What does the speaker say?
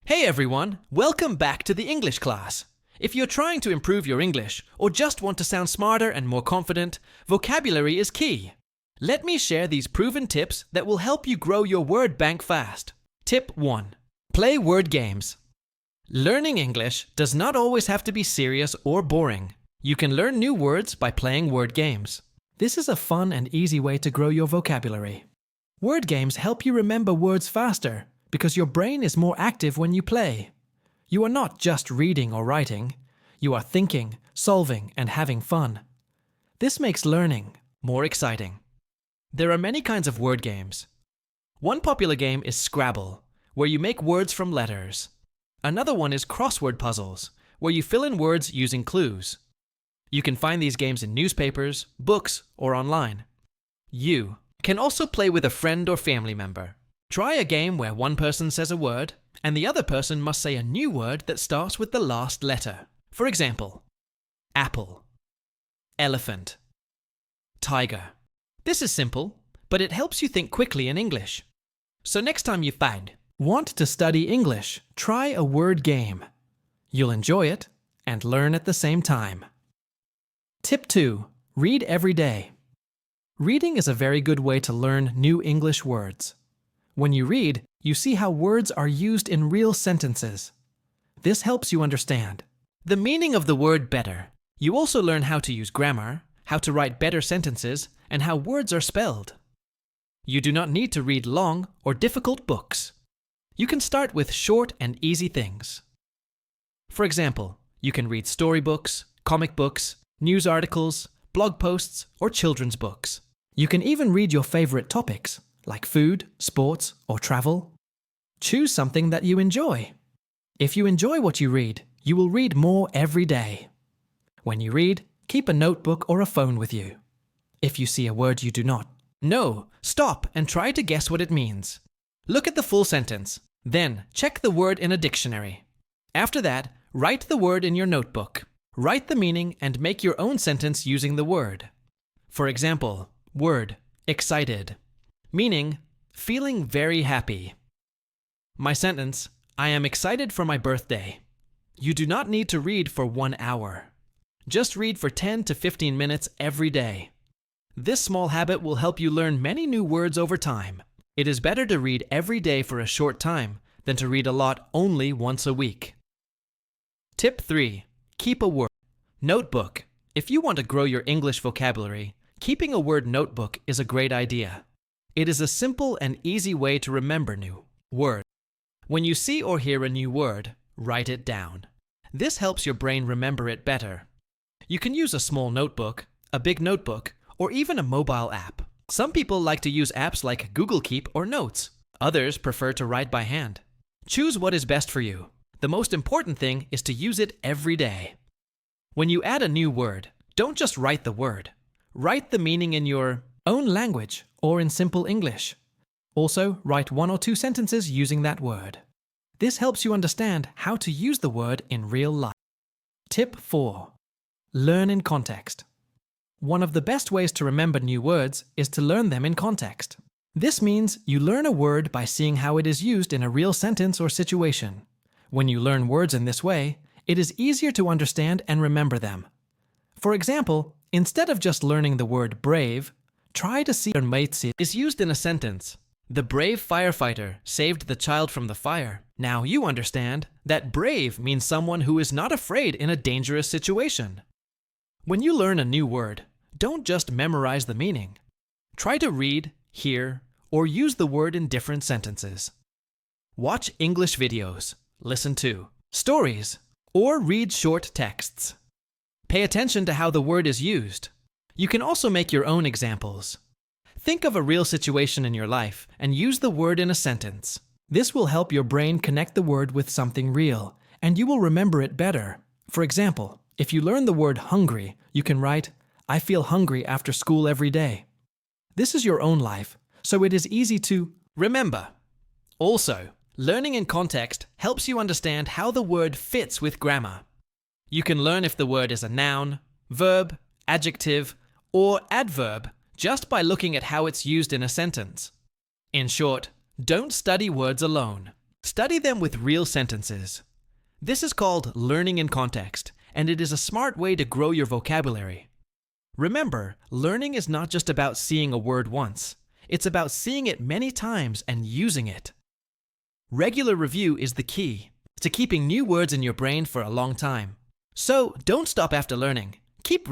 Hey everyone, welcome back to the English class. If you're trying to improve your English or just want to sound smarter and more confident, vocabulary is key. Let me share these proven tips that will help you grow your word bank fast. Tip 1. Play word games. Learning English does not always have to be serious or boring. You can learn new words by playing word games. This is a fun and easy way to grow your vocabulary. Word games help you remember words faster because your brain is more active when you play. You are not just reading or writing. You are thinking, solving, and having fun. This makes learning more exciting. There are many kinds of word games. One popular game is Scrabble, where you make words from letters. Another one is crossword puzzles, where you fill in words using clues. You can find these games in newspapers, books, or online. You can also play with a friend or family member. Try a game where one person says a word, and the other person must say a new word that starts with the last letter. For example, apple, elephant, tiger. This is simple, but it helps you think quickly in English. So next time you want to study English, try a word game. You'll enjoy it and learn at the same time. Tip 2. Read every day. Reading is a very good way to learn new English words. When you read, you see how words are used in real sentences. This helps you understand the meaning of the word better. You also learn how to use grammar, how to write better sentences, and how words are spelled. You do not need to read long or difficult books. You can start with short and easy things. For example, you can read storybooks, comic books, news articles, blog posts, or children's books. You can even read your favorite topics, like food, sports, or travel. Choose something that you enjoy. If you enjoy what you read, you will read more every day. When you read, keep a notebook or a phone with you. If you see a word you do not know, stop and try to guess what it means. Look at the full sentence, then check the word in a dictionary. After that, write the word in your notebook. Write the meaning and make your own sentence using the word. For example, word, excited. Meaning, feeling very happy. My sentence, I am excited for my birthday. You do not need to read for 1 hour. Just read for 10 to 15 minutes every day. This small habit will help you learn many new words over time. It is better to read every day for a short time than to read a lot only once a week. Tip 3. Keep a word notebook. If you want to grow your English vocabulary, keeping a word notebook is a great idea. It is a simple and easy way to remember new words. When you see or hear a new word, write it down. This helps your brain remember it better. You can use a small notebook, a big notebook, or even a mobile app. Some people like to use apps like Google Keep or Notes. Others prefer to write by hand. Choose what is best for you. The most important thing is to use it every day. When you add a new word, don't just write the word. Write the meaning in your own language or in simple English. Also, write 1 or 2 sentences using that word. This helps you understand how to use the word in real life. Tip 4. Learn in context. One of the best ways to remember new words is to learn them in context. This means you learn a word by seeing how it is used in a real sentence or situation. When you learn words in this way, it is easier to understand and remember them. For example, instead of just learning the word brave, try to see matesi is used in a sentence. The brave firefighter saved the child from the fire. Now you understand that brave means someone who is not afraid in a dangerous situation. When you learn a new word, don't just memorize the meaning. Try to read, hear, or use the word in different sentences. Watch English videos, listen to stories, or read short texts. Pay attention to how the word is used. You can also make your own examples. Think of a real situation in your life and use the word in a sentence. This will help your brain connect the word with something real, and you will remember it better. For example, if you learn the word hungry, you can write, I feel hungry after school every day. This is your own life, so it is easy to remember. Also, learning in context helps you understand how the word fits with grammar. You can learn if the word is a noun, verb, adjective, or adverb just by looking at how it's used in a sentence. In short, don't study words alone. Study them with real sentences. This is called learning in context, and it is a smart way to grow your vocabulary. Remember, learning is not just about seeing a word once. It's about seeing it many times and using it. Regular review is the key to keeping new words in your brain for a long time. So don't stop after learning. Keep